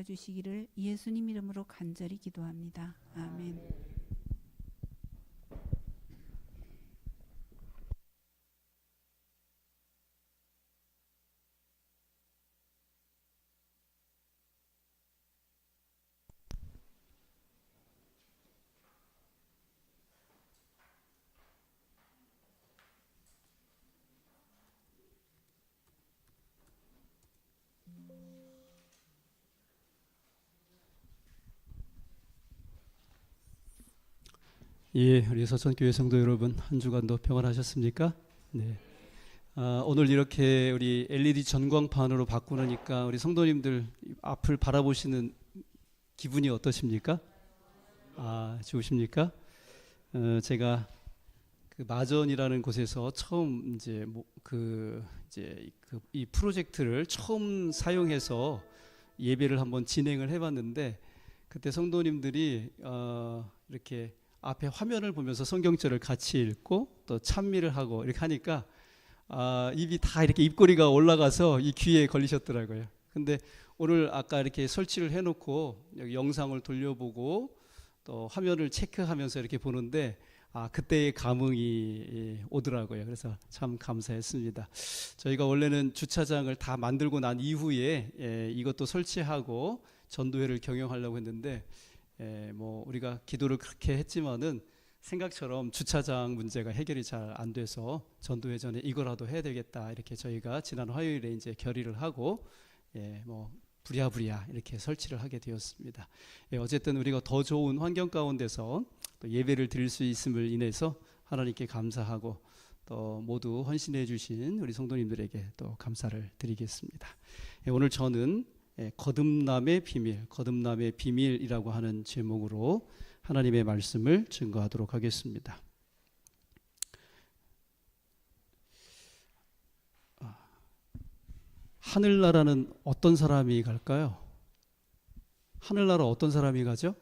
주시기를 예수님 이름으로 간절히 기도합니다. 아멘. 예, 우리 서천교회 성도 여러분, 한 주간도 평안하셨습니까? 네. 오늘 이렇게 우리 LED 전광판으로 바꾸니까 우리 성도님들 앞을 바라보시는 기분이 어떠십니까? 좋으십니까? 제가 그 마전이라는 곳에서 처음 이 프로젝트를 처음 사용해서 예배를 한번 진행을 해봤는데, 그때 성도님들이 이렇게 앞에 화면을 보면서 성경절을 같이 읽고 또 찬미를 하고 이렇게 하니까 입이 다 이렇게 입꼬리가 올라가서 이 귀에 걸리셨더라고요. 근데 오늘 아까 이렇게 설치를 해놓고 여기 영상을 돌려보고 또 화면을 체크하면서 이렇게 보는데 그때의 감흥이 오더라고요. 그래서 참 감사했습니다. 저희가 원래는 주차장을 다 만들고 난 이후에 이것도 설치하고 전도회를 경영하려고 했는데 우리가 기도를 그렇게 했지만은 생각처럼 주차장 문제가 해결이 잘 안 돼서 전도회 전에 이거라도 해야 되겠다, 이렇게 저희가 지난 화요일에 이제 결의를 하고 부랴부랴 이렇게 설치를 하게 되었습니다. 어쨌든 우리가 더 좋은 환경 가운데서 또 예배를 드릴 수 있음을 인해서 하나님께 감사하고 또 모두 헌신해 주신 우리 성도님들에게 또 감사를 드리겠습니다. 오늘 저는 거듭남의 비밀이라고 하는 제목으로 하나님의 말씀을 증거하도록 하겠습니다. 하늘나라는 어떤 사람이 갈까요? 하늘나라 어떤 사람이 가죠?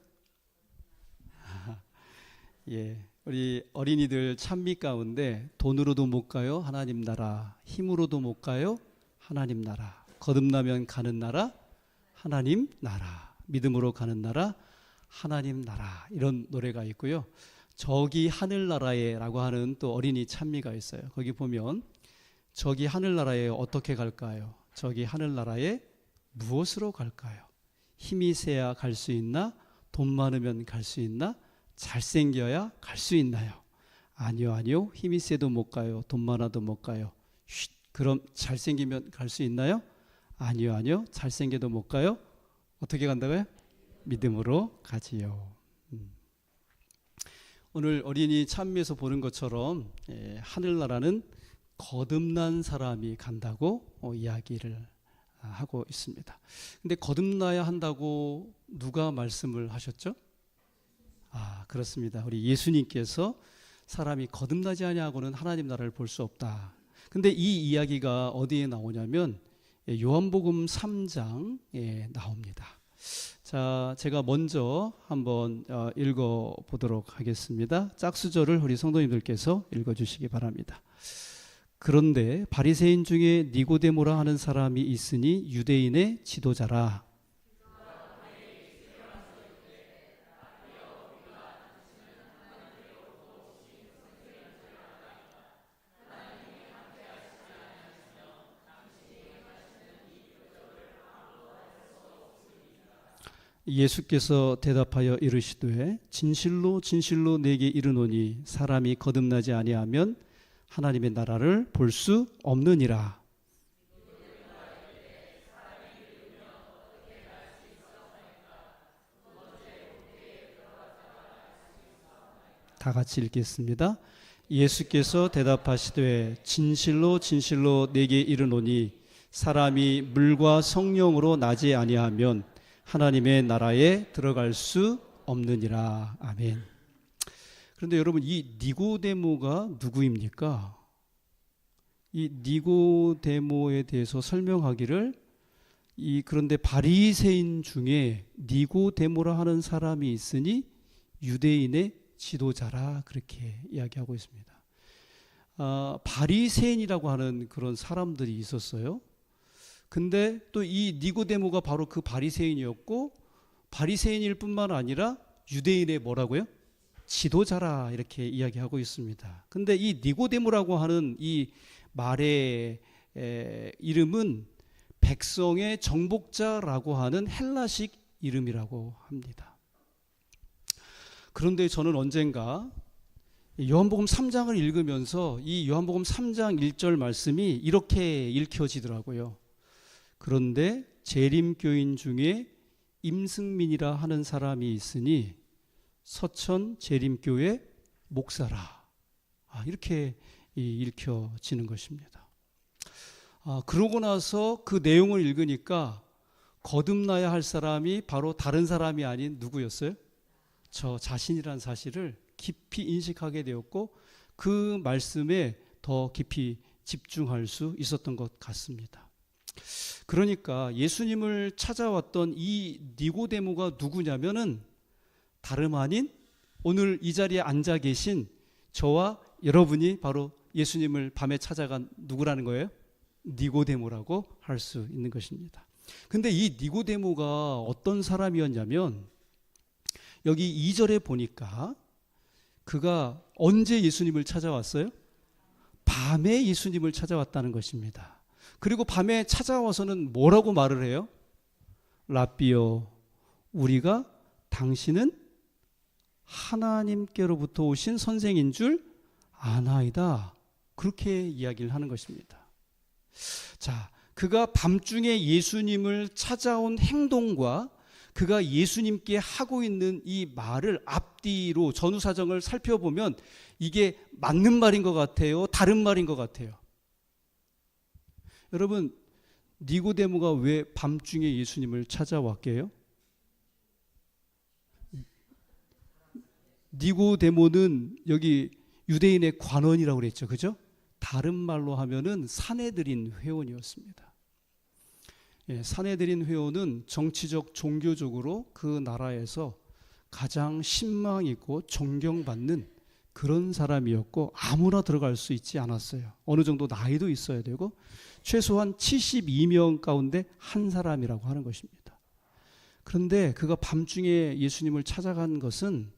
우리 어린이들 찬미 가운데 돈으로도 못 가요, 하나님 나라. 힘으로도 못 가요, 하나님 나라. 거듭나면 가는 나라, 하나님 나라. 믿음으로 가는 나라, 하나님 나라. 이런 노래가 있고요. 저기 하늘나라에 라고 하는 또 어린이 찬미가 있어요. 거기 보면 저기 하늘나라에 어떻게 갈까요? 저기 하늘나라에 무엇으로 갈까요? 힘이 세야 갈 수 있나? 돈 많으면 갈 수 있나? 잘생겨야 갈 수 있나요? 아니요. 힘이 세도 못 가요. 돈 많아도 못 가요. 그럼 잘생기면 갈 수 있나요? 아니요. 잘생겨도 못 가요. 어떻게 간다고요? 믿음으로 가지요. 오늘 어린이 찬미에서 보는 것처럼 하늘나라는 거듭난 사람이 간다고 이야기를 하고 있습니다. 근데 거듭나야 한다고 누가 말씀을 하셨죠? 그렇습니다. 우리 예수님께서 사람이 거듭나지 아니하고는 하나님 나라를 볼 수 없다. 근데 이 이야기가 어디에 나오냐면 요한복음 3장에 나옵니다. 자, 제가 먼저 한번 읽어보도록 하겠습니다. 짝수절을 우리 성도님들께서 읽어주시기 바랍니다. 그런데 바리새인 중에 니고데모라 하는 사람이 있으니 유대인의 지도자라. 예수께서 대답하여 이르시되 진실로 내게 이르노니 사람이 거듭나지 아니하면 하나님의 나라를 볼 수 없느니라. 다 같이 읽겠습니다. 예수께서 대답하시되 진실로 내게 이르노니 사람이 물과 성령으로 나지 아니하면 하나님의 나라에 들어갈 수 없느니라. 아멘. 그런데 여러분, 이 니고데모가 누구입니까? 이 니고데모에 대해서 설명하기를 그런데 바리새인 중에 니고데모라 하는 사람이 있으니 유대인의 지도자라, 그렇게 이야기하고 있습니다. 바리새인이라고 하는 그런 사람들이 있었어요. 근데 또 이 니고데모가 바로 그 바리새인이었고, 바리새인일 뿐만 아니라 유대인의 뭐라고요? 지도자라 이렇게 이야기하고 있습니다. 근데 이 니고데모라고 하는 이 말의 이름은 백성의 정복자라고 하는 헬라식 이름이라고 합니다. 그런데 저는 언젠가 요한복음 3장을 읽으면서 이 요한복음 3장 1절 말씀이 이렇게 읽혀지더라고요. 그런데 재림교인 중에 임승민이라 하는 사람이 있으니 서천 재림교회 목사라. 이렇게 읽혀지는 것입니다. 그러고 나서 그 내용을 읽으니까 거듭나야 할 사람이 바로 다른 사람이 아닌 누구였어요? 저 자신이라는 사실을 깊이 인식하게 되었고, 그 말씀에 더 깊이 집중할 수 있었던 것 같습니다. 그러니까 예수님을 찾아왔던 이 니고데모가 누구냐면은 다름 아닌 오늘 이 자리에 앉아 계신 저와 여러분이 바로 예수님을 밤에 찾아간 누구라는 거예요? 니고데모라고 할 수 있는 것입니다. 근데 이 니고데모가 어떤 사람이었냐면, 여기 2절에 보니까 그가 언제 예수님을 찾아왔어요? 밤에 예수님을 찾아왔다는 것입니다. 그리고 밤에 찾아와서는 뭐라고 말을 해요? 라삐요, 우리가 당신은 하나님께로부터 오신 선생인 줄 아나이다. 그렇게 이야기를 하는 것입니다. 자, 그가 밤중에 예수님을 찾아온 행동과 그가 예수님께 하고 있는 이 말을 앞뒤로 전후사정을 살펴보면 이게 맞는 말인 것 같아요? 다른 말인 것 같아요? 여러분, 니고데모가 왜 밤중에 예수님을 찾아왔게요? 니고데모는 여기 유대인의 관원이라고 그랬죠, 그죠? 다른 말로 하면은 사내들인 회원이었습니다. 사내들인 회원은 정치적, 종교적으로 그 나라에서 가장 신망 있고 존경받는 그런 사람이었고, 아무나 들어갈 수 있지 않았어요. 어느 정도 나이도 있어야 되고, 최소한 72명 가운데 한 사람이라고 하는 것입니다. 그런데 그가 밤중에 예수님을 찾아간 것은,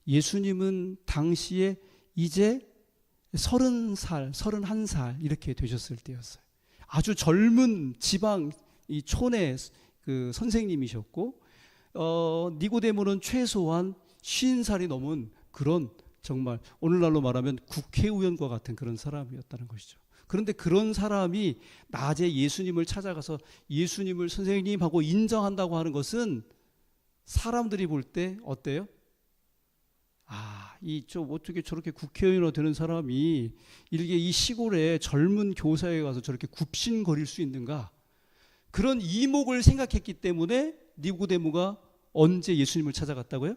예수님은 당시에 이제 30살, 31살 이렇게 되셨을 때였어요. 아주 젊은 지방 이 촌의 그 선생님이셨고, 니고데모는 최소한 50살이 넘은 그런, 정말 오늘날로 말하면 국회의원과 같은 그런 사람이었다는 것이죠. 그런데 그런 사람이 낮에 예수님을 찾아가서 예수님을 선생님하고 인정한다고 하는 것은 사람들이 볼 때 어때요? 어떻게 저렇게 국회의원으로 되는 사람이 이렇게 이 시골의 젊은 교사에 가서 저렇게 굽신거릴 수 있는가? 그런 이목을 생각했기 때문에 니고데모가 언제 예수님을 찾아갔다고요?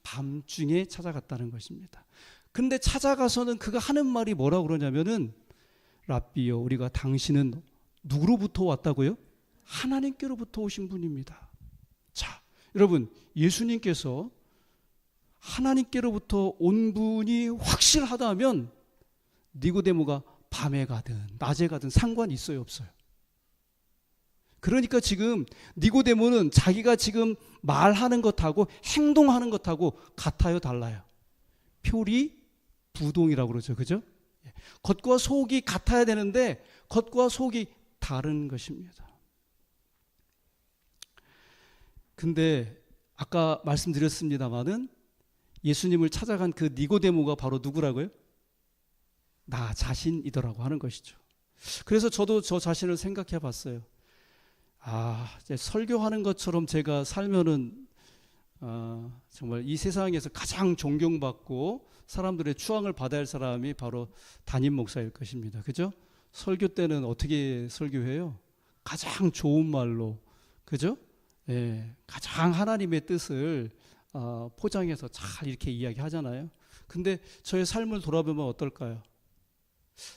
밤중에 찾아갔다는 것입니다. 근데 찾아가서는 그가 하는 말이 뭐라고 그러냐면은, 라삐요, 우리가 당신은 누구로부터 왔다고요? 하나님께로부터 오신 분입니다. 자, 여러분, 예수님께서 하나님께로부터 온 분이 확실하다면 니고데모가 밤에 가든 낮에 가든 상관이 있어요, 없어요? 그러니까 지금 니고데모는 자기가 지금 말하는 것하고 행동하는 것하고 같아요, 달라요? 표리부동이라고 그러죠, 그죠? 겉과 속이 같아야 되는데 겉과 속이 다른 것입니다. 근데 아까 말씀드렸습니다마는 예수님을 찾아간 그 니고데모가 바로 누구라고요? 나 자신이더라고 하는 것이죠. 그래서 저도 저 자신을 생각해 봤어요. 이제 설교하는 것처럼 제가 살면은 정말 이 세상에서 가장 존경받고 사람들의 추앙을 받아야 할 사람이 바로 담임 목사일 것입니다. 그죠? 설교 때는 어떻게 설교해요? 가장 좋은 말로, 그죠? 가장 하나님의 뜻을 포장해서 잘 이렇게 이야기하잖아요. 근데 저의 삶을 돌아보면 어떨까요?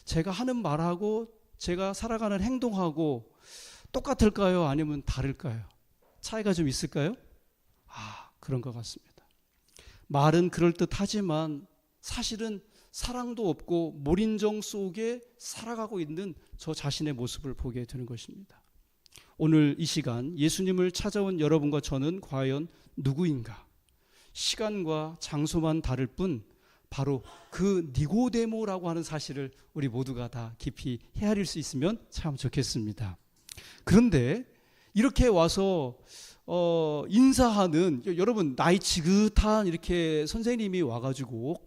제가 하는 말하고 제가 살아가는 행동하고 똑같을까요? 아니면 다를까요? 차이가 좀 있을까요? 그런 것 같습니다. 말은 그럴듯하지만 사실은 사랑도 없고 몰인정 속에 살아가고 있는 저 자신의 모습을 보게 되는 것입니다. 오늘 이 시간 예수님을 찾아온 여러분과 저는 과연 누구인가? 시간과 장소만 다를 뿐 바로 그 니고데모라고 하는 사실을 우리 모두가 다 깊이 헤아릴 수 있으면 참 좋겠습니다. 그런데 이렇게 와서 인사하는, 여러분 나이 지긋한 이렇게 선생님이 와가지고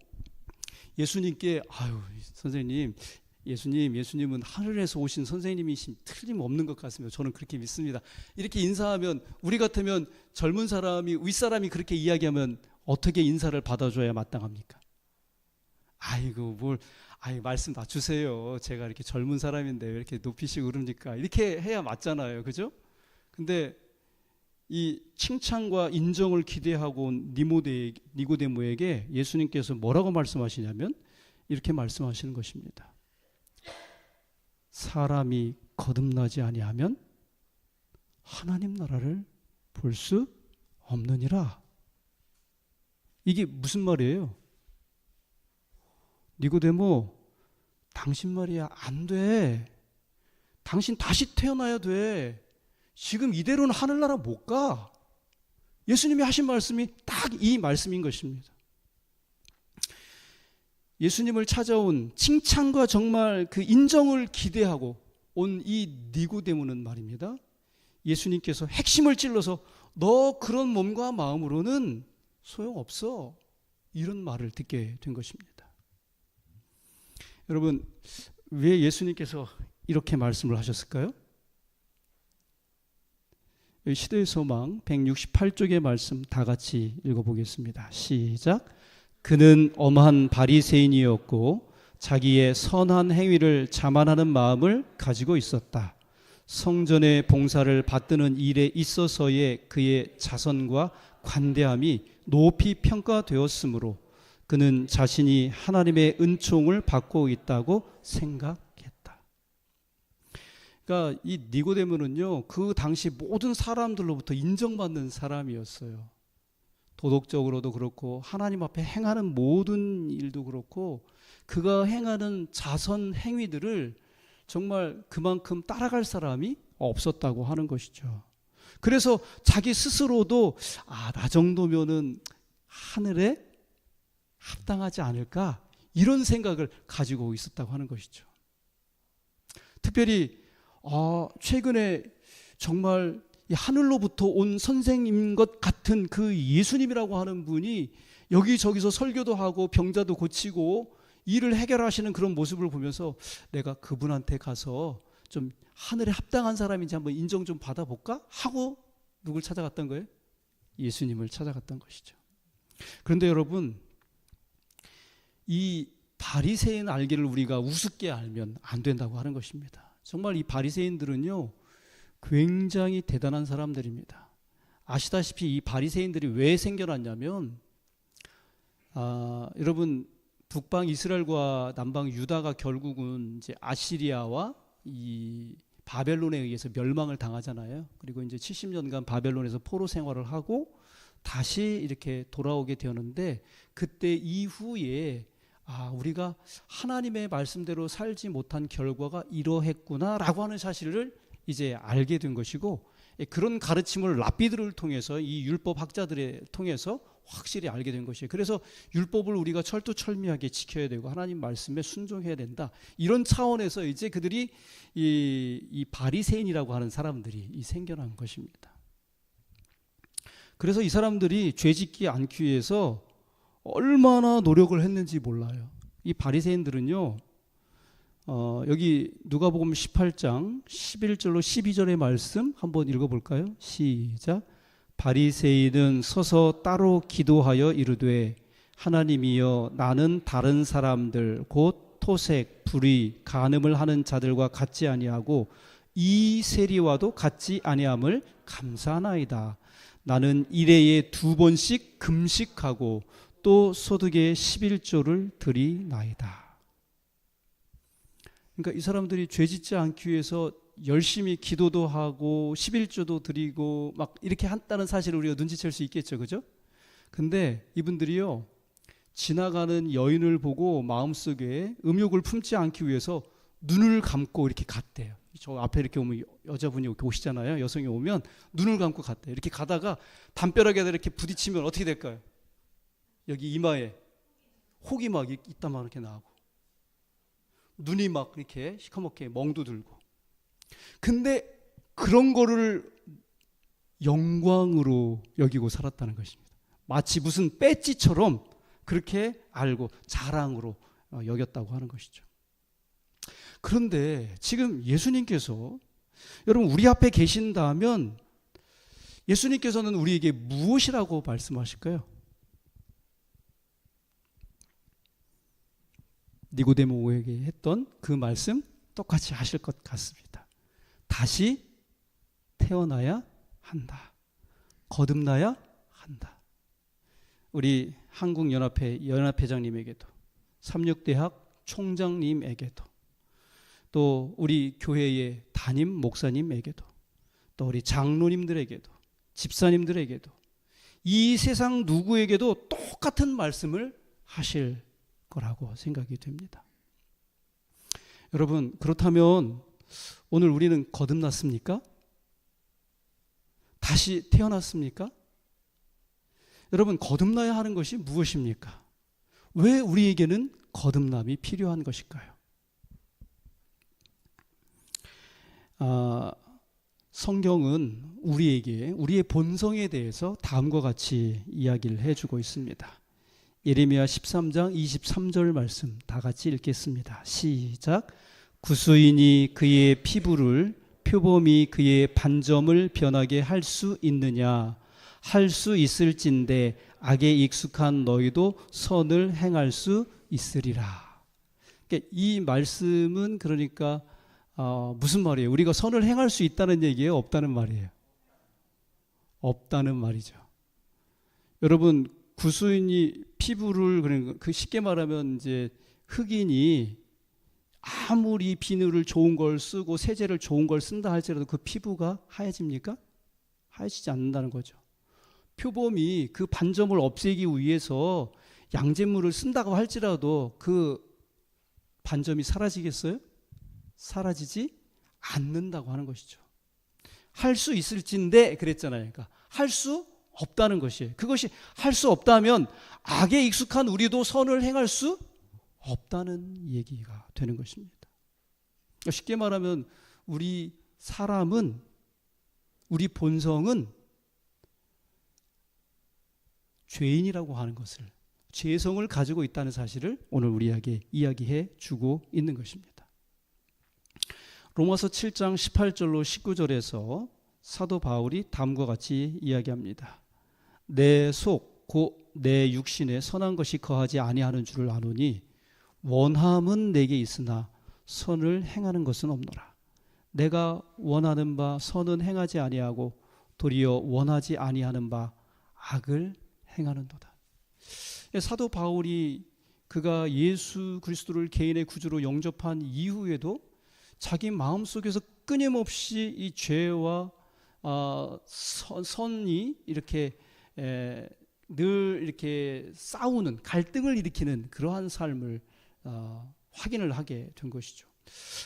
예수님께 아유 선생님, 예수님은 하늘에서 오신 선생님이신 틀림없는 것 같습니다. 저는 그렇게 믿습니다. 이렇게 인사하면 우리 같으면 젊은 사람이 윗사람이 그렇게 이야기하면 어떻게 인사를 받아줘야 마땅합니까? 아이고 말씀 낮추세요. 제가 이렇게 젊은 사람인데 왜 이렇게 높이시고 그럽니까? 이렇게 해야 맞잖아요. 그죠? 근데 이 칭찬과 인정을 기대하고 온 니고데모에게 예수님께서 뭐라고 말씀하시냐면 이렇게 말씀하시는 것입니다. 사람이 거듭나지 아니하면 하나님 나라를 볼 수 없느니라. 이게 무슨 말이에요? 니고데모, 당신 말이야 안 돼. 당신 다시 태어나야 돼. 지금 이대로는 하늘나라 못 가. 예수님이 하신 말씀이 딱 이 말씀인 것입니다. 예수님을 찾아온 칭찬과 정말 그 인정을 기대하고 온 이 니고데모는 말입니다. 예수님께서 핵심을 찔러서 너 그런 몸과 마음으로는 소용없어. 이런 말을 듣게 된 것입니다. 여러분, 왜 예수님께서 이렇게 말씀을 하셨을까요? 시대의 소망 168쪽의 말씀 다 같이 읽어보겠습니다. 시작. 그는 엄한 바리새인이었고 자기의 선한 행위를 자만하는 마음을 가지고 있었다. 성전의 봉사를 받드는 일에 있어서의 그의 자선과 관대함이 높이 평가되었으므로 그는 자신이 하나님의 은총을 받고 있다고 생각했다. 그러니까 이 니고데모는요, 그 당시 모든 사람들로부터 인정받는 사람이었어요. 도덕적으로도 그렇고 하나님 앞에 행하는 모든 일도 그렇고 그가 행하는 자선 행위들을 정말 그만큼 따라갈 사람이 없었다고 하는 것이죠. 그래서 자기 스스로도 나 정도면은 하늘에 합당하지 않을까 이런 생각을 가지고 있었다고 하는 것이죠. 특별히 최근에 정말 하늘로부터 온 선생님인 것 같은 그 예수님이라고 하는 분이 여기저기서 설교도 하고 병자도 고치고 일을 해결하시는 그런 모습을 보면서 내가 그분한테 가서 좀 하늘에 합당한 사람인지 한번 인정 좀 받아볼까 하고 누굴 찾아갔던 거예요? 예수님을 찾아갔던 것이죠. 그런데 여러분, 이 바리새인 알기를 우리가 우습게 알면 안 된다고 하는 것입니다. 정말 이 바리새인들은요, 굉장히 대단한 사람들입니다. 아시다시피 이 바리새인들이 왜 생겨났냐면 여러분, 북방 이스라엘과 남방 유다가 결국은 이제 아시리아와 이 바벨론에 의해서 멸망을 당하잖아요. 그리고 이제 70년간 바벨론에서 포로 생활을 하고 다시 이렇게 돌아오게 되었는데, 그때 이후에 우리가 하나님의 말씀대로 살지 못한 결과가 이러했구나라고 하는 사실을 이제 알게 된 것이고, 그런 가르침을 랍비들을 통해서 이 율법 학자들을 통해서 확실히 알게 된 것이에요. 그래서 율법을 우리가 철두철미하게 지켜야 되고 하나님 말씀에 순종해야 된다. 이런 차원에서 이제 그들이 이 바리새인이라고 하는 사람들이 생겨난 것입니다. 그래서 이 사람들이 죄짓지 않기 위해서 얼마나 노력을 했는지 몰라요. 이 바리새인들은요, 여기 누가복음 18장 11절로 12절의 말씀 한번 읽어볼까요? 시작. 바리새인은 서서 따로 기도하여 이르되 하나님이여, 나는 다른 사람들 곧 토색, 불의, 간음을 하는 자들과 같지 아니하고 이 세리와도 같지 아니함을 감사하나이다. 나는 일해에 2번씩 금식하고 또 소득의 11조를 드리나이다. 그러니까 이 사람들이 죄짓지 않기 위해서 열심히 기도도 하고 11조도 드리고 막 이렇게 한다는 사실을 우리가 눈치챌 수 있겠죠, 그죠? 근데 이분들이요, 지나가는 여인을 보고 마음속에 음욕을 품지 않기 위해서 눈을 감고 이렇게 갔대요. 저 앞에 이렇게 오면 여자분이 이렇게 오시잖아요. 여성이 오면 눈을 감고 갔대요. 이렇게 가다가 담벼락에다 이렇게 부딪히면 어떻게 될까요? 여기 이마에 혹이 막 이따만 이렇게 나고 눈이 막 이렇게 시커멓게 멍도 들고. 근데 그런 거를 영광으로 여기고 살았다는 것입니다. 마치 무슨 배지처럼 그렇게 알고 자랑으로 여겼다고 하는 것이죠. 그런데 지금 예수님께서 여러분 우리 앞에 계신다면 예수님께서는 우리에게 무엇이라고 말씀하실까요? 니고데모에게 했던 그 말씀 똑같이 하실 것 같습니다. 다시 태어나야 한다. 거듭나야 한다. 우리 한국연합회 연합회장님에게도, 삼육대학 총장님에게도, 또 우리 교회의 담임 목사님에게도, 또 우리 장로님들에게도, 집사님들에게도, 이 세상 누구에게도 똑같은 말씀을 하실 거라고 생각이 됩니다. 여러분, 그렇다면 오늘 우리는 거듭났습니까? 다시 태어났습니까? 여러분, 거듭나야 하는 것이 무엇입니까? 왜 우리에게는 거듭남이 필요한 것일까요? 성경은 우리에게 우리의 본성에 대해서 다음과 같이 이야기를 해주고 있습니다. 예레미야 13장 23절 말씀 다 같이 읽겠습니다. 시작. 구수인이 그의 피부를, 표범이 그의 반점을 변하게 할 수 있느냐? 할 수 있을진데 악에 익숙한 너희도 선을 행할 수 있으리라. 그러니까 이 말씀은 그러니까 무슨 말이에요? 우리가 선을 행할 수 있다는 얘기예요? 없다는 말이에요? 없다는 말이죠. 여러분, 구수인이 피부를, 그러니까 그 쉽게 말하면 이제 흑인이 아무리 비누를 좋은 걸 쓰고 세제를 좋은 걸 쓴다 할지라도 그 피부가 하얘집니까? 하얘지지 않는다는 거죠. 표범이 그 반점을 없애기 위해서 양잿물을 쓴다고 할지라도 그 반점이 사라지겠어요? 사라지지 않는다고 하는 것이죠. 할 수 있을진데 그랬잖아요. 그러니까 할 수 없다는 것이에요. 그것이 할 수 없다면 악에 익숙한 우리도 선을 행할 수 없다는 얘기가 되는 것입니다. 쉽게 말하면 우리 사람은, 우리 본성은 죄인이라고 하는 것을, 죄성을 가지고 있다는 사실을 오늘 우리에게 이야기해 주고 있는 것입니다. 로마서 7장 18절로 19절에서 사도 바울이 다음과 같이 이야기합니다. 내 속, 곧 내 육신에 선한 것이 거하지 아니하는 줄을 아노니 원함은 내게 있으나 선을 행하는 것은 없노라. 내가 원하는 바 선은 행하지 아니하고 도리어 원하지 아니하는 바 악을 행하는도다. 사도 바울이 그가 예수 그리스도를 개인의 구주로 영접한 이후에도 자기 마음속에서 끊임없이 이 죄와 선이 이렇게 늘 이렇게 싸우는, 갈등을 일으키는 그러한 삶을 확인을 하게 된 것이죠.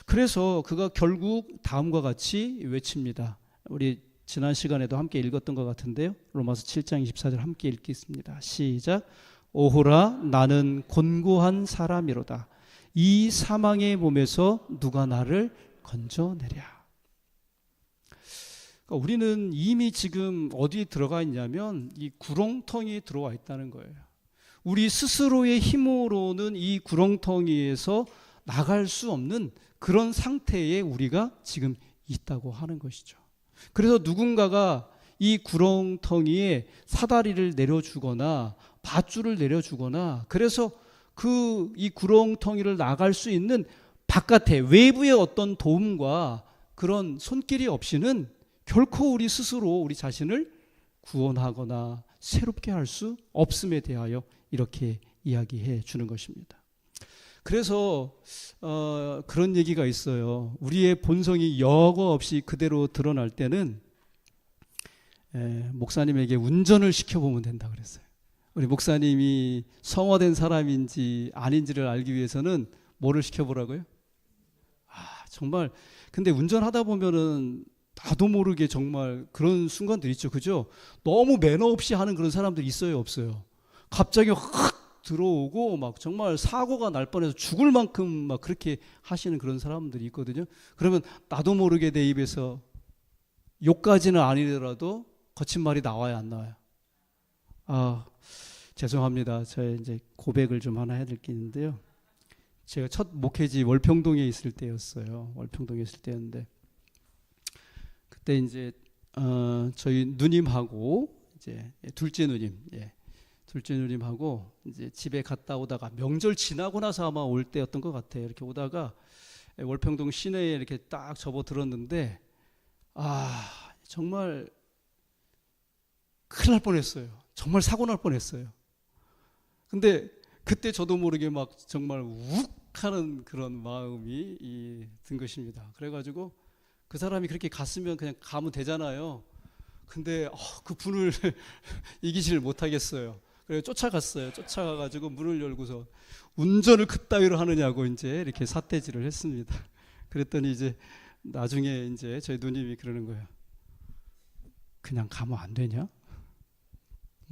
그래서 그가 결국 다음과 같이 외칩니다. 우리 지난 시간에도 함께 읽었던 것 같은데요. 로마서 7장 24절 함께 읽겠습니다. 시작. 오호라 나는 곤고한 사람이로다. 이 사망의 몸에서 누가 나를 건져내랴. 그러니까 우리는 이미 지금 어디에 들어가 있냐면 이 구렁텅이에 들어와 있다는 거예요. 우리 스스로의 힘으로는 이 구렁텅이에서 나갈 수 없는 그런 상태에 우리가 지금 있다고 하는 것이죠. 그래서 누군가가 이 구렁텅이에 사다리를 내려주거나 밧줄을 내려주거나, 그래서 이 구렁텅이를 나갈 수 있는 바깥에 외부의 어떤 도움과 그런 손길이 없이는 결코 우리 스스로 우리 자신을 구원하거나 새롭게 할 수 없음에 대하여 이렇게 이야기해 주는 것입니다. 그래서 그런 얘기가 있어요. 우리의 본성이 여과 없이 그대로 드러날 때는 목사님에게 운전을 시켜보면 된다 그랬어요. 우리 목사님이 성화된 사람인지 아닌지를 알기 위해서는 뭐를 시켜보라고요? 정말 근데 운전하다 보면은 나도 모르게 정말 그런 순간들 있죠. 그죠? 너무 매너 없이 하는 그런 사람들 있어요, 없어요? 갑자기 확 들어오고 막 정말 사고가 날 뻔해서 죽을 만큼 막 그렇게 하시는 그런 사람들이 있거든요. 그러면 나도 모르게 내 입에서 욕까지는 아니더라도 거친 말이 나와야 안 나와요? 아, 죄송합니다. 저 이제 고백을 좀 하나 해야 될 게 있는데요. 제가 첫 목회지 월평동에 있을 때였어요. 월평동에 있을 때였는데 그때 이제 저희 누님하고 이제 둘째 누님, 둘째 누님하고 이제 집에 갔다 오다가 명절 지나고 나서 아마 올 때였던 것 같아요. 이렇게 오다가 월평동 시내에 이렇게 딱 접어들었는데 정말 큰일 날 뻔했어요. 정말 사고 날 뻔했어요. 근데 그때 저도 모르게 막 정말 욱하는 그런 마음이 든 것입니다. 그래가지고 그 사람이 그렇게 갔으면 그냥 가면 되잖아요. 근데 그 분을 이기지를 못하겠어요. 그래서 쫓아갔어요. 쫓아가가지고 문을 열고서 운전을 그따위로 하느냐고 이제 이렇게 삿대질을 했습니다. 그랬더니 이제 나중에 이제 저희 누님이 그러는 거예요. 그냥 가면 안 되냐?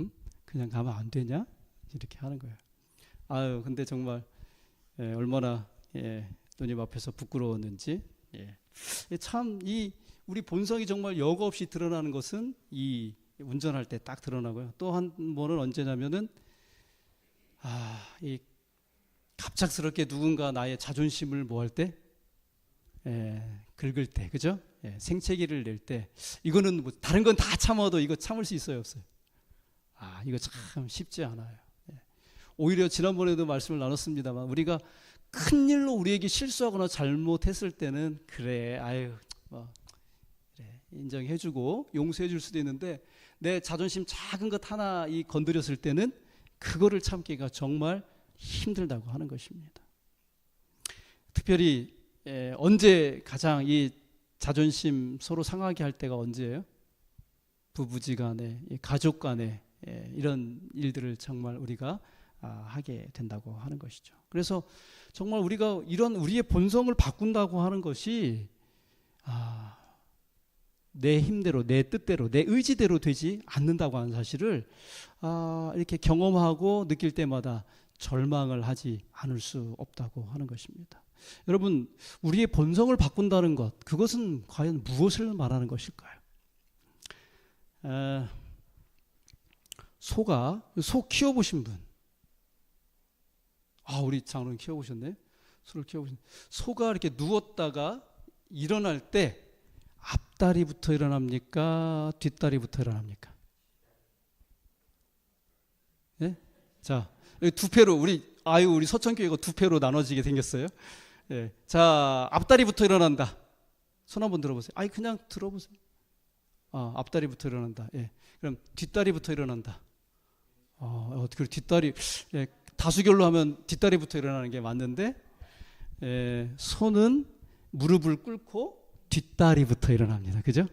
응? 그냥 가면 안 되냐? 이렇게 하는 거예요. 근데 정말 얼마나 누님 앞에서 부끄러웠는지. 참 이 우리 본성이 정말 여과 없이 드러나는 것은 이 운전할 때 딱 드러나고요. 또 한 번은 언제냐면은 이 갑작스럽게 누군가 나의 자존심을 뭐 할 때, 긁을 때, 그죠? 생채기를 낼 때, 이거는 뭐 다른 건 다 참아도 이거 참을 수 있어요, 없어요? 이거 참 쉽지 않아요. 오히려 지난번에도 말씀을 나눴습니다만 우리가 큰 일로 우리에게 실수하거나 잘못했을 때는 그래 인정해주고 용서해줄 수도 있는데 내 자존심 작은 것 하나 건드렸을 때는 그거를 참기가 정말 힘들다고 하는 것입니다. 특별히 언제 가장 이 자존심 서로 상하게 할 때가 언제예요? 부부지간에 가족간에 이런 일들을 정말 우리가 하게 된다고 하는 것이죠. 그래서 정말 우리가 이런 우리의 본성을 바꾼다고 하는 것이 내 힘대로, 내 뜻대로, 내 의지대로 되지 않는다고 하는 사실을 이렇게 경험하고 느낄 때마다 절망을 하지 않을 수 없다고 하는 것입니다. 여러분, 우리의 본성을 바꾼다는 것, 그것은 과연 무엇을 말하는 것일까요? 소 키워보신 분? 우리 장로님 키워보셨네? 소를 키워보신. 소가 이렇게 누웠다가 일어날 때 앞다리부터 일어납니까? 뒷다리부터 일어납니까? 예? 자, 두 패로 우리 서천교회가 두 패로 나눠지게 생겼어요. 자, 앞다리부터 일어난다. 손 한번 들어보세요. 그냥 들어보세요. 앞다리부터 일어난다. 그럼 뒷다리부터 일어난다. 그리고 뒷다리, 다수결로 하면 뒷다리부터 일어나는 게 맞는데, 소는 무릎을 꿇고 뒷다리부터 일어납니다. 그죠?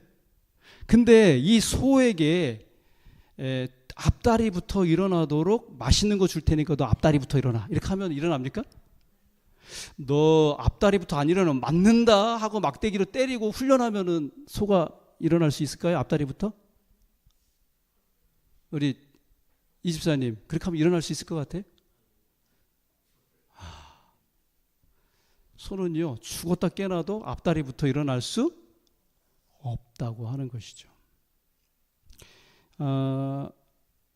근데 이 소에게 앞다리부터 일어나도록 맛있는 거 줄 테니까 너 앞다리부터 일어나. 이렇게 하면 일어납니까? 너 앞다리부터 안 일어나면 맞는다 하고 막대기로 때리고 훈련하면은 소가 일어날 수 있을까요? 앞다리부터? 우리 이집사님, 그렇게 하면 일어날 수 있을 것 같아요? 소는요, 죽었다 깨나도 앞다리부터 일어날 수 없다고 하는 것이죠.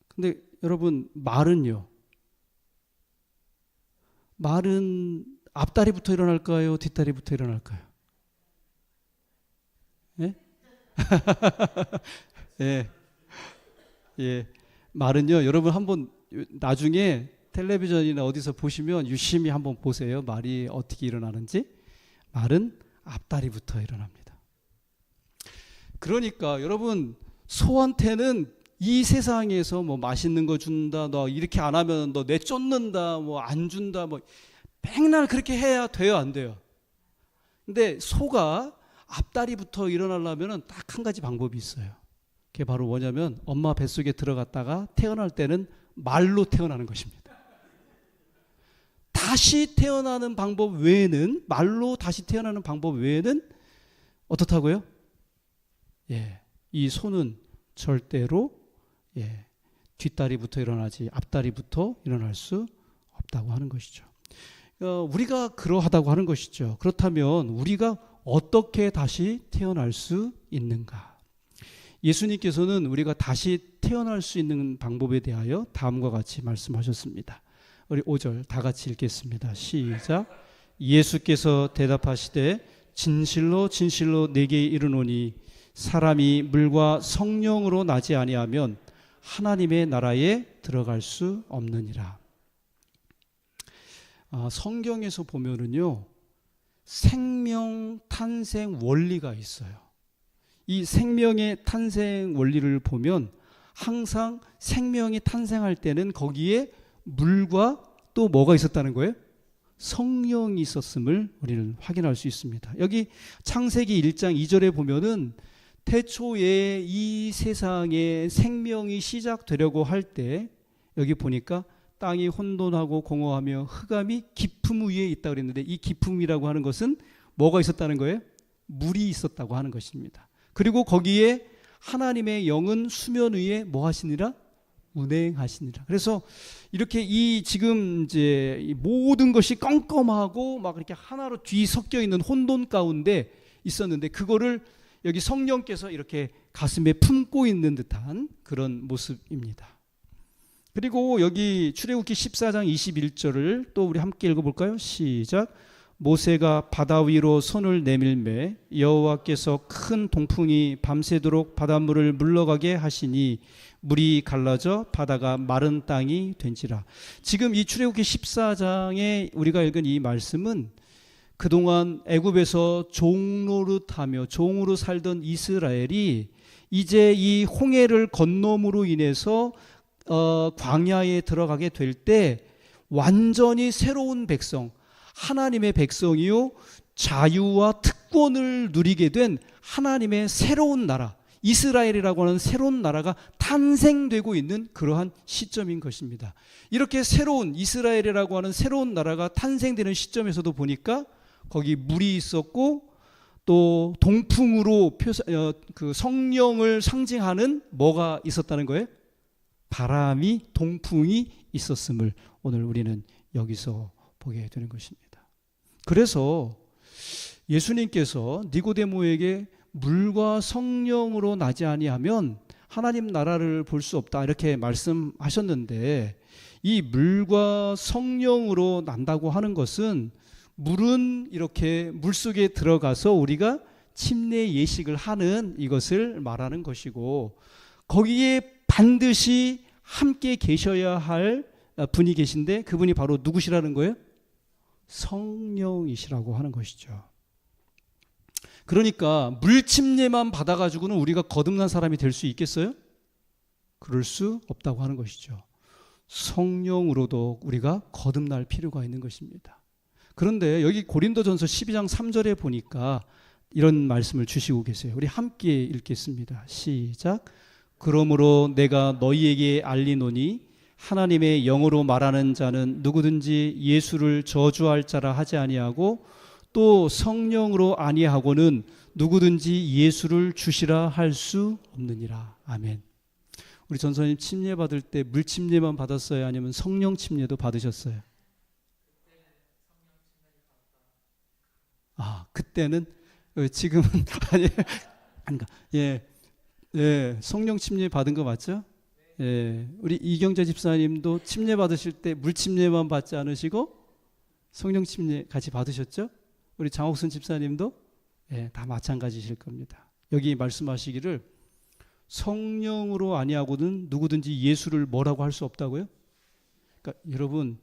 근데 여러분, 말은요, 말은 앞다리부터 일어날까요? 뒷다리부터 일어날까요? 말은요, 여러분 한번 나중에 텔레비전이나 어디서 보시면 유심히 한번 보세요. 말이 어떻게 일어나는지. 말은 앞다리부터 일어납니다. 그러니까 여러분, 소한테는 이 세상에서 뭐 맛있는 거 준다, 너 이렇게 안 하면 너 내쫓는다, 뭐 안 준다, 뭐 맨날 그렇게 해야 돼요, 안 돼요? 근데 소가 앞다리부터 일어나려면 딱 한 가지 방법이 있어요. 그게 바로 뭐냐면 엄마 뱃속에 들어갔다가 태어날 때는 말로 태어나는 것입니다. 다 다시 태어나는 방법 외에는, 말로 다시 태어나는 방법 외에는 어떻다고요? 예, 이 손은 절대로 뒷다리부터 일어나지 앞다리부터 일어날 수 없다고 하는 것이죠. 우리가 그러하다고 하는 것이죠. 그렇다면 우리가 어떻게 다시 태어날 수 있는가? 예수님께서는 우리가 다시 태어날 수 있는 방법에 대하여 다음과 같이 말씀하셨습니다. 우리 5절 다 같이 읽겠습니다. 시작. 예수께서 대답하시되 진실로 진실로 내게 이르노니 사람이 물과 성령으로 나지 아니하면 하나님의 나라에 들어갈 수 없느니라. 성경에서 보면은요, 생명 탄생 원리가 있어요. 이 생명의 탄생 원리를 보면 항상 생명이 탄생할 때는 거기에 물과 또 뭐가 있었다는 거예요? 성령이 있었음을 우리는 확인할 수 있습니다. 여기 창세기 1장 2절에 보면은 태초에 이 세상에 생명이 시작되려고 할 때 여기 보니까 땅이 혼돈하고 공허하며 흑암이 깊음 위에 있다고 그랬는데 이 깊음이라고 하는 것은 뭐가 있었다는 거예요? 물이 있었다고 하는 것입니다. 그리고 거기에 하나님의 영은 수면 위에 뭐 하시니라? 운행하시니라. 그래서 이렇게 이 지금 이제 이 모든 것이 껌껌하고 막 이렇게 하나로 뒤섞여 있는 혼돈 가운데 있었는데 그거를 여기 성령께서 이렇게 가슴에 품고 있는 듯한 그런 모습입니다. 그리고 여기 출애굽기 14장 21절을 또 우리 함께 읽어볼까요? 시작. 모세가 바다 위로 손을 내밀매 여호와께서 큰 동풍이 밤새도록 바닷물을 물러가게 하시니 물이 갈라져 바다가 마른 땅이 된지라. 지금 이 출애굽기 14장에 우리가 읽은 이 말씀은 그동안 애굽에서 종노릇하며 종으로 살던 이스라엘이 이제 이 홍해를 건너므로 인해서 광야에 들어가게 될 때 완전히 새로운 백성, 하나님의 백성이요 자유와 특권을 누리게 된 하나님의 새로운 나라, 이스라엘이라고 하는 새로운 나라가 탄생되고 있는 그러한 시점인 것입니다. 이렇게 새로운 이스라엘이라고 하는 새로운 나라가 탄생되는 시점에서도 보니까 거기 물이 있었고 또 동풍으로 그 성령을 상징하는 뭐가 있었다는 거예요? 바람이, 동풍이 있었음을 오늘 우리는 여기서 보게 되는 것입니다. 그래서 예수님께서 니고데모에게 물과 성령으로 나지 아니하면 하나님 나라를 볼 수 없다 이렇게 말씀하셨는데 이 물과 성령으로 난다고 하는 것은 물은 이렇게 물속에 들어가서 우리가 침례 예식을 하는 이것을 말하는 것이고 거기에 반드시 함께 계셔야 할 분이 계신데 그분이 바로 누구시라는 거예요? 성령이시라고 하는 것이죠. 그러니까 물 침례만 받아가지고는 우리가 거듭난 사람이 될 수 있겠어요? 그럴 수 없다고 하는 것이죠. 성령으로도 우리가 거듭날 필요가 있는 것입니다. 그런데 여기 고린도전서 12장 3절에 보니까 이런 말씀을 주시고 계세요. 우리 함께 읽겠습니다. 시작. 그러므로 내가 너희에게 알리노니 하나님의 영으로 말하는 자는 누구든지 예수를 저주할 자라 하지 아니하고 또 성령으로 아니하고는 누구든지 예수를 주시라 할 수 없느니라. 아멘. 우리 전사님 침례 받을 때 물 침례만 받았어요? 아니면 성령 침례도 받으셨어요? 그때는 지금은 아니 그러니까 성령 침례 받은 거 맞죠? 우리 이경재 집사님도 침례 받으실 때 물 침례만 받지 않으시고 성령 침례 같이 받으셨죠? 우리 장옥순 집사님도 다 마찬가지실 겁니다. 여기 말씀하시기를 성령으로 아니하고는 누구든지 예수를 뭐라고 할 수 없다고요? 그러니까 여러분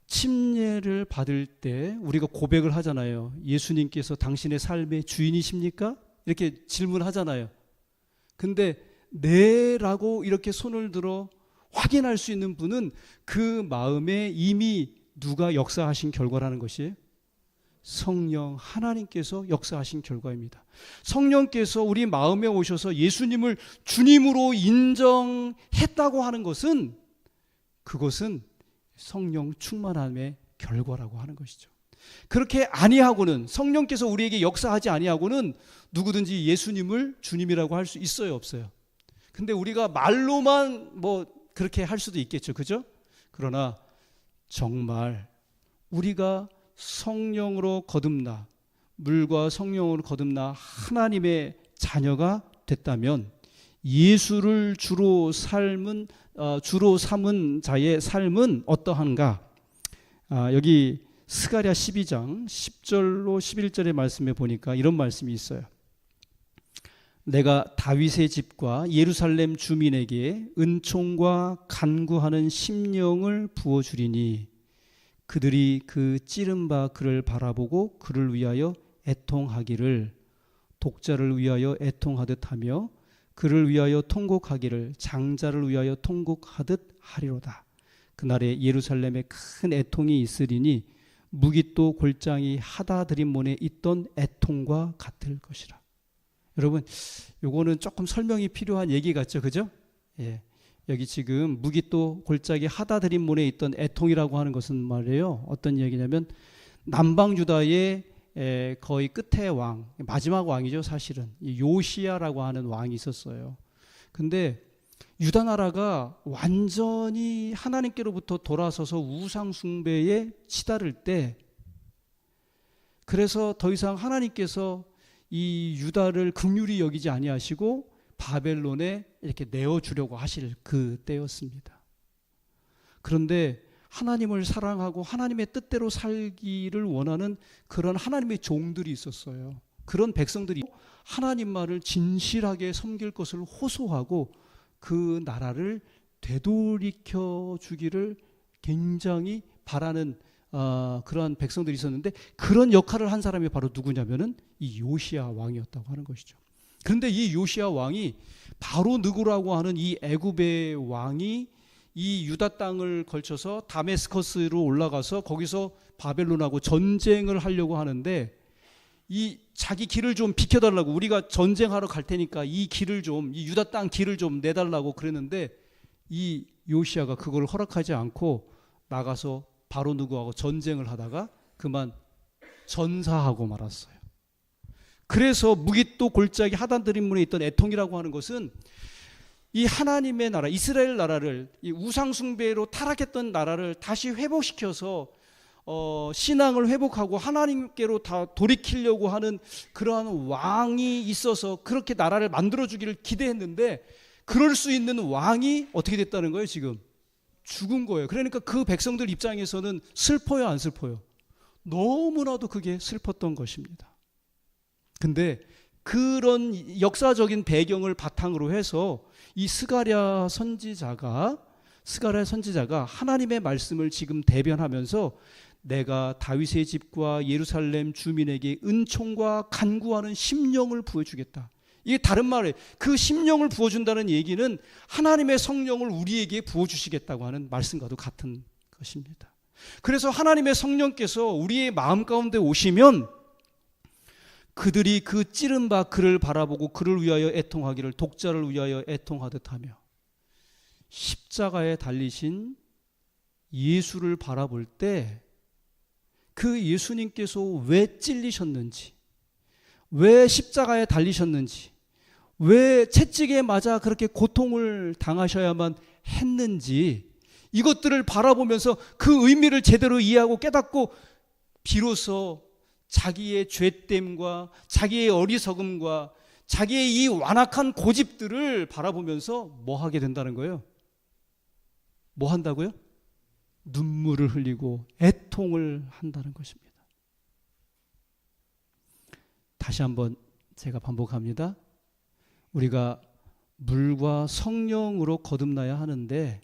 침례를 받을 때 우리가 고백을 하잖아요. 예수님께서 당신의 삶의 주인이십니까? 이렇게 질문하잖아요. 근데 네라고 이렇게 손을 들어 확인할 수 있는 분은 그 마음에 이미 누가 역사하신 결과라는 것이에요? 성령 하나님께서 역사하신 결과입니다. 성령께서 우리 마음에 오셔서 예수님을 주님으로 인정했다고 하는 것은 그것은 성령 충만함의 결과라고 하는 것이죠. 그렇게 아니하고는, 성령께서 우리에게 역사하지 아니하고는 누구든지 예수님을 주님이라고 할 수 있어요, 없어요? 근데 우리가 말로만 뭐 그렇게 할 수도 있겠죠, 그죠? 그러나 정말 우리가 성령으로 거듭나, 물과 성령으로 거듭나 하나님의 자녀가 됐다면 예수를 주로 삼은 자의 삶은 어떠한가? 여기 스가랴 12장 10절로 11절의 말씀에 보니까 이런 말씀이 있어요. 내가 다윗의 집과 예루살렘 주민에게 은총과 간구하는 심령을 부어주리니 그들이 그 찌른 바 그를 바라보고 그를 위하여 애통하기를, 독자를 위하여 애통하듯 하며 그를 위하여 통곡하기를 장자를 위하여 통곡하듯 하리로다. 그날에 예루살렘에 큰 애통이 있으리니 무깃도 골장이 하다드림몬에 있던 애통과 같을 것이라. 여러분, 요거는 조금 설명이 필요한 얘기 같죠, 그죠? 예. 여기 지금 무깃도 골짜기 하다드림몬에 있던 애통이라고 하는 것은 말이에요, 어떤 얘기냐면 남방 유다의 거의 끝의 왕, 마지막 왕이죠, 사실은 요시야라고 하는 왕이 있었어요. 근데 유다 나라가 완전히 하나님께로부터 돌아서서 우상 숭배에 치달을 때, 그래서 더 이상 하나님께서 이 유다를 긍휼히 여기지 아니하시고 바벨론에 이렇게 내어주려고 하실 그 때였습니다. 그런데 하나님을 사랑하고 하나님의 뜻대로 살기를 원하는 그런 하나님의 종들이 있었어요. 그런 백성들이 하나님만을 진실하게 섬길 것을 호소하고 그 나라를 되돌이켜 주기를 굉장히 바라는 그러한 백성들이 있었는데, 그런 역할을 한 사람이 바로 누구냐면은 이 요시야 왕이었다고 하는 것이죠. 그런데 이 요시야 왕이 바로 느고라고 하는 이 애굽의 왕이 이 유다 땅을 걸쳐서 다메스커스로 올라가서 거기서 바벨론하고 전쟁을 하려고 하는데, 이 자기 길을 좀 비켜달라고, 우리가 전쟁하러 갈 테니까 이 길을 좀, 이 유다 땅 길을 좀 내달라고 그랬는데, 이 요시야가 그걸 허락하지 않고 나가서 바로 느고하고 전쟁을 하다가 그만 전사하고 말았어요. 그래서 무깃도 골짜기 하다드림몬에 있던 애통이라고 하는 것은 이 하나님의 나라, 이스라엘 나라를, 이 우상 숭배로 타락했던 나라를 다시 회복시켜서 신앙을 회복하고 하나님께로 다 돌이키려고 하는 그러한 왕이 있어서 그렇게 나라를 만들어주기를 기대했는데, 그럴 수 있는 왕이 어떻게 됐다는 거예요? 지금 죽은 거예요. 그러니까 그 백성들 입장에서는 슬퍼요, 안 슬퍼요? 너무나도 그게 슬펐던 것입니다. 근데 그런 역사적인 배경을 바탕으로 해서 이 스가랴 선지자가 하나님의 말씀을 지금 대변하면서 내가 다윗의 집과 예루살렘 주민에게 은총과 간구하는 심령을 부어주겠다. 이게 다른 말이에요. 그 심령을 부어준다는 얘기는 하나님의 성령을 우리에게 부어주시겠다고 하는 말씀과도 같은 것입니다. 그래서 하나님의 성령께서 우리의 마음 가운데 오시면 그들이 그 찌른 바 그를 바라보고 그를 위하여 애통하기를, 독자를 위하여 애통하듯 하며, 십자가에 달리신 예수를 바라볼 때 그 예수님께서 왜 찔리셨는지, 왜 십자가에 달리셨는지, 왜 채찍에 맞아 그렇게 고통을 당하셔야만 했는지, 이것들을 바라보면서 그 의미를 제대로 이해하고 깨닫고 비로소 자기의 죄됨과 자기의 어리석음과 자기의 이 완악한 고집들을 바라보면서 뭐 하게 된다는 거예요? 뭐 한다고요? 눈물을 흘리고 애통을 한다는 것입니다. 다시 한번 제가 반복합니다. 우리가 물과 성령으로 거듭나야 하는데,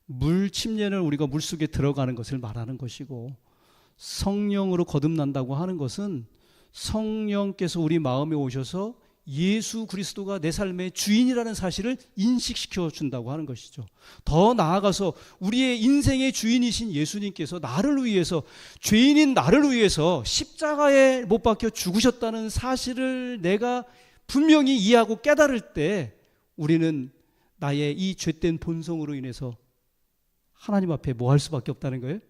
물 침례는 우리가 물속에 들어가는 것을 말하는 것이고, 성령으로 거듭난다고 하는 것은 성령께서 우리 마음에 오셔서 예수 그리스도가 내 삶의 주인이라는 사실을 인식시켜 준다고 하는 것이죠. 더 나아가서 우리의 인생의 주인이신 예수님께서 나를 위해서, 죄인인 나를 위해서 십자가에 못 박혀 죽으셨다는 사실을 내가 분명히 이해하고 깨달을 때, 우리는 나의 이 죄된 본성으로 인해서 하나님 앞에 뭐 할 수밖에 없다는 거예요?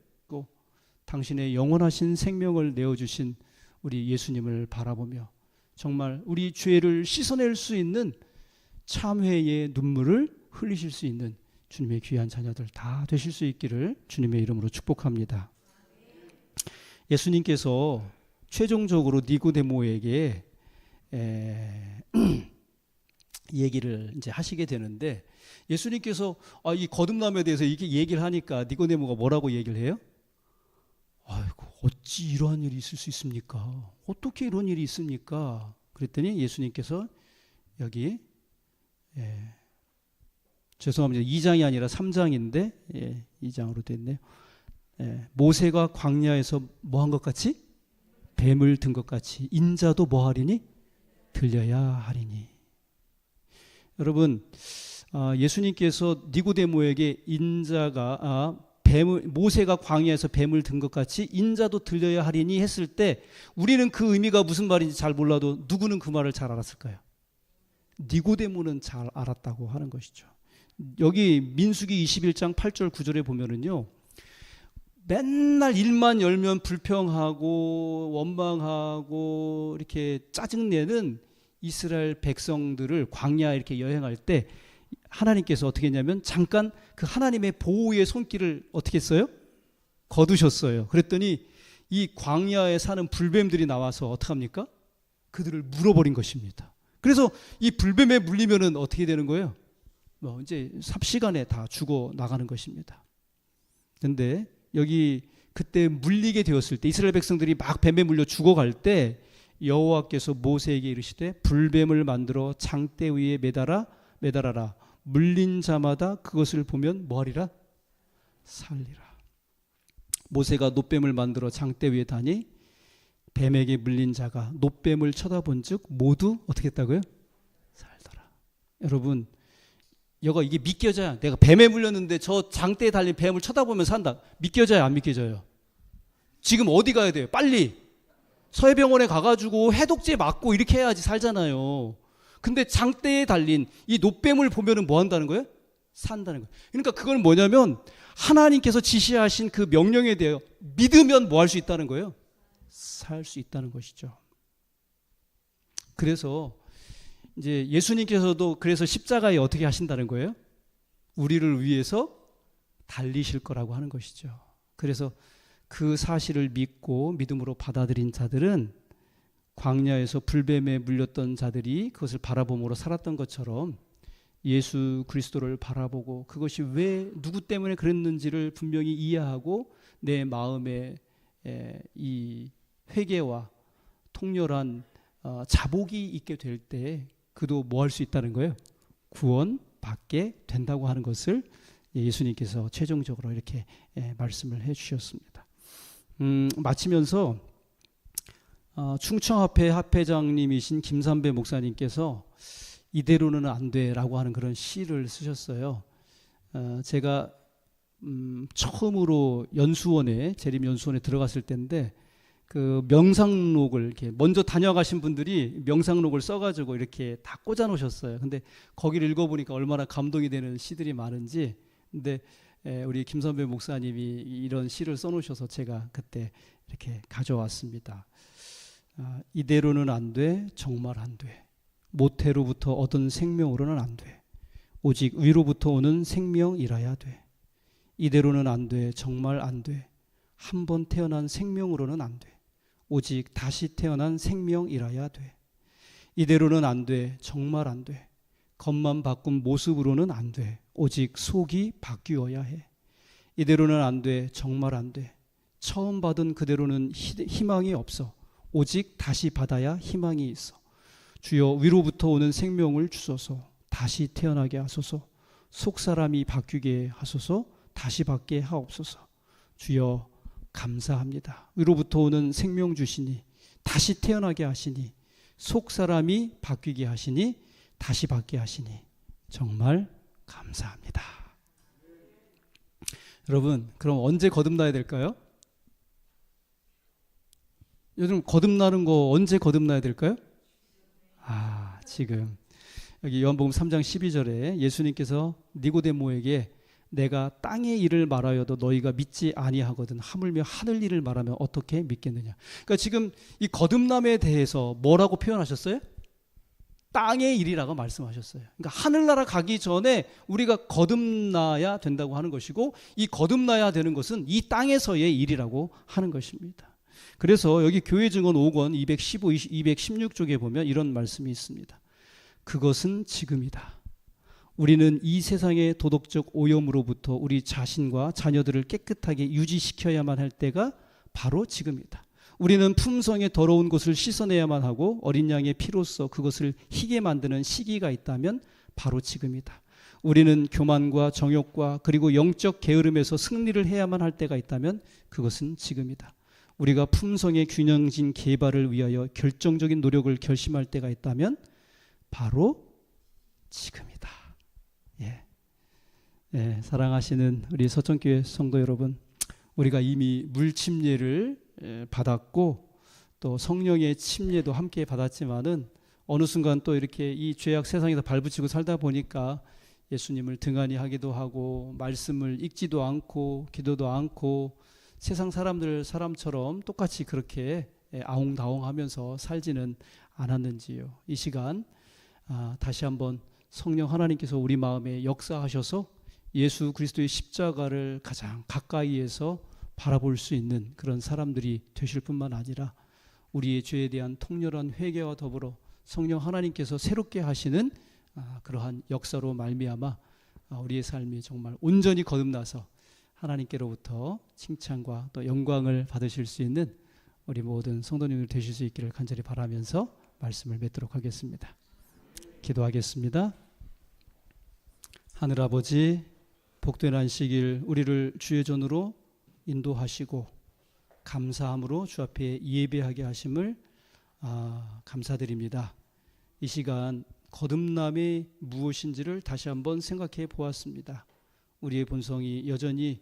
당신의 영원하신 생명을 내어주신 우리 예수님을 바라보며 정말 우리 죄를 씻어낼 수 있는 참회의 눈물을 흘리실 수 있는 주님의 귀한 자녀들 다 되실 수 있기를 주님의 이름으로 축복합니다. 예수님께서 최종적으로 니고데모에게 얘기를 이제 하시게 되는데, 예수님께서 이 거듭남에 대해서 이렇게 얘기를 하니까 니고데모가 뭐라고 얘기를 해요? 아이고, 어찌 이러한 일이 있을 수 있습니까? 어떻게 이런 일이 있습니까? 그랬더니 예수님께서 여기 죄송합니다. 2장이 아니라 3장인데 2장으로 됐네요. 모세가 광야에서 뭐 한 것 같이? 뱀을 든 것 같이 인자도 뭐 하리니? 들려야 하리니. 여러분, 예수님께서 니고데모에게 인자가 모세가 광야에서 뱀을 든 것 같이 인자도 들려야 하리니 했을 때 우리는 그 의미가 무슨 말인지 잘 몰라도 누구는 그 말을 잘 알았을까요? 니고데모는 잘 알았다고 하는 것이죠. 여기 민수기 21장 8절 9절에 보면은요, 맨날 일만 열면 불평하고 원망하고 이렇게 짜증내는 이스라엘 백성들을 광야 이렇게 여행할 때 하나님께서 어떻게 했냐면 잠깐 그 하나님의 보호의 손길을 어떻게 했어요? 거두셨어요. 그랬더니 이 광야에 사는 불뱀들이 나와서 어떻게 합니까? 그들을 물어버린 것입니다. 그래서 이 불뱀에 물리면은 어떻게 되는 거예요? 이제 삽시간에 다 죽어 나가는 것입니다. 그런데 여기 그때 물리게 되었을 때 이스라엘 백성들이 막 뱀에 물려 죽어갈 때 여호와께서 모세에게 이르시되 불뱀을 만들어 장대 위에 매달아라. 물린 자마다 그것을 보면 뭐하리라? 살리라. 모세가 놋뱀을 만들어 장대 위에 다니 뱀에게 물린 자가 놋뱀을 쳐다본 즉 모두 어떻게 했다고요? 살더라. 여러분, 이게 믿겨져야, 내가 뱀에 물렸는데 저 장대에 달린 뱀을 쳐다보면 산다. 믿겨져야 안 믿겨져요? 지금 어디 가야 돼요? 빨리 서해병원에 가가지고 해독제 맞고 이렇게 해야지 살잖아요. 근데 장대에 달린 이 놋뱀을 보면은 뭐 한다는 거예요? 산다는 거예요. 그러니까 그건 뭐냐면 하나님께서 지시하신 그 명령에 대해 믿으면 뭐 할 수 있다는 거예요? 살 수 있다는 것이죠. 그래서 이제 예수님께서도 그래서 십자가에 어떻게 하신다는 거예요? 우리를 위해서 달리실 거라고 하는 것이죠. 그래서 그 사실을 믿고 믿음으로 받아들인 자들은 광야에서 불뱀에 물렸던 자들이 그것을 바라봄으로 살았던 것처럼 예수 그리스도를 바라보고 그것이 왜 누구 때문에 그랬는지를 분명히 이해하고 내 마음에 이 회개와 통렬한 자복이 있게 될 때 그도 뭐 할 수 있다는 거예요? 구원받게 된다고 하는 것을 예수님께서 최종적으로 이렇게 말씀을 해주셨습니다. 마치면서 충청합회 합회장님이신 김삼배 목사님께서 이대로는 안 돼라고 하는 그런 시를 쓰셨어요. 제가 처음으로 재림연수원에 들어갔을 때인데 그 명상록을 이렇게 먼저 다녀가신 분들이 명상록을 써가지고 이렇게 다 꽂아 놓으셨어요. 근데 거기를 읽어보니까 얼마나 감동이 되는 시들이 많은지. 근데 우리 김선배 목사님이 이런 시를 써놓으셔서 제가 그때 이렇게 가져왔습니다. 이대로는 안 돼, 정말 안 돼. 모태로부터 얻은 생명으로는 안 돼. 오직 위로부터 오는 생명이라야 돼. 이대로는 안 돼, 정말 안 돼. 한 번 태어난 생명으로는 안 돼. 오직 다시 태어난 생명이라야 돼. 이대로는 안 돼, 정말 안 돼. 겉만 바꾼 모습으로는 안 돼. 오직 속이 바뀌어야 해. 이대로는 안 돼, 정말 안 돼. 처음 받은 그대로는 희망이 없어. 오직 다시 받아야 희망이 있어. 주여 위로부터 오는 생명을 주소서. 다시 태어나게 하소서. 속사람이 바뀌게 하소서. 다시 받게 하옵소서. 주여 감사합니다. 위로부터 오는 생명 주시니 다시 태어나게 하시니 속사람이 바뀌게 하시니 다시 받게 하시니 정말 감사합니다. 여러분, 그럼 언제 거듭나야 될까요? 요즘 거듭나는 거 언제 거듭나야 될까요? 지금 여기 요한복음 3장 12절에 예수님께서 니고데모에게 내가 땅의 일을 말하여도 너희가 믿지 아니하거든 하물며 하늘 일을 말하면 어떻게 믿겠느냐. 그러니까 지금 이 거듭남에 대해서 뭐라고 표현하셨어요? 땅의 일이라고 말씀하셨어요. 그러니까 하늘나라 가기 전에 우리가 거듭나야 된다고 하는 것이고, 이 거듭나야 되는 것은 이 땅에서의 일이라고 하는 것입니다. 그래서 여기 교회 증언 5권 215, 216쪽에 보면 이런 말씀이 있습니다. 그것은 지금이다. 우리는 이 세상의 도덕적 오염으로부터 우리 자신과 자녀들을 깨끗하게 유지시켜야만 할 때가 바로 지금이다. 우리는 품성의 더러운 것을 씻어내야만 하고 어린 양의 피로써 그것을 희게 만드는 시기가 있다면 바로 지금이다. 우리는 교만과 정욕과 그리고 영적 게으름에서 승리를 해야만 할 때가 있다면 그것은 지금이다. 우리가 품성의 균형진 개발을 위하여 결정적인 노력을 결심할 때가 있다면 바로 지금이다. 사랑하시는 우리 서천교회 성도 여러분, 우리가 이미 물침례를 받았고 또 성령의 침례도 함께 받았지만은 어느 순간 또 이렇게 이 죄악 세상에서 발붙이고 살다 보니까 예수님을 등한히 하기도 하고 말씀을 읽지도 않고 기도도 않고 세상 사람처럼 똑같이 그렇게 아웅다웅하면서 살지는 않았는지요. 이 시간 다시 한번 성령 하나님께서 우리 마음에 역사하셔서 예수 그리스도의 십자가를 가장 가까이에서 바라볼 수 있는 그런 사람들이 되실 뿐만 아니라 우리의 죄에 대한 통렬한 회개와 더불어 성령 하나님께서 새롭게 하시는 그러한 역사로 말미암아 우리의 삶이 정말 온전히 거듭나서 하나님께로부터 칭찬과 또 영광을 받으실 수 있는 우리 모든 성도님들 되실 수 있기를 간절히 바라면서 말씀을 맺도록 하겠습니다. 기도하겠습니다. 하늘 아버지, 복된 안식일 우리를 주의 전으로 인도하시고 감사함으로 주 앞에 예배하게 하심을 감사드립니다. 이 시간 거듭남이 무엇인지를 다시 한번 생각해 보았습니다. 우리의 본성이 여전히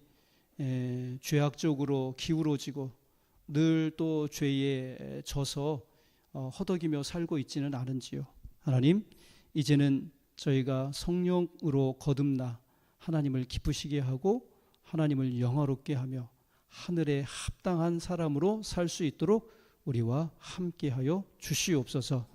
죄악적으로 기울어지고 늘 또 죄에 져서 허덕이며 살고 있지는 않은지요. 하나님, 이제는 저희가 성령으로 거듭나 하나님을 기쁘시게 하고 하나님을 영화롭게 하며 하늘에 합당한 사람으로 살 수 있도록 우리와 함께하여 주시옵소서.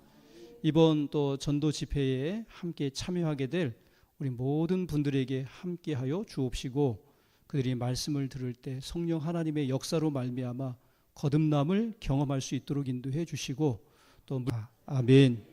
이번 또 전도 집회에 함께 참여하게 될 우리 모든 분들에게 함께하여 주옵시고 그들이 말씀을 들을 때 성령 하나님의 역사로 말미암아 거듭남을 경험할 수 있도록 인도해 주시고 또 아멘.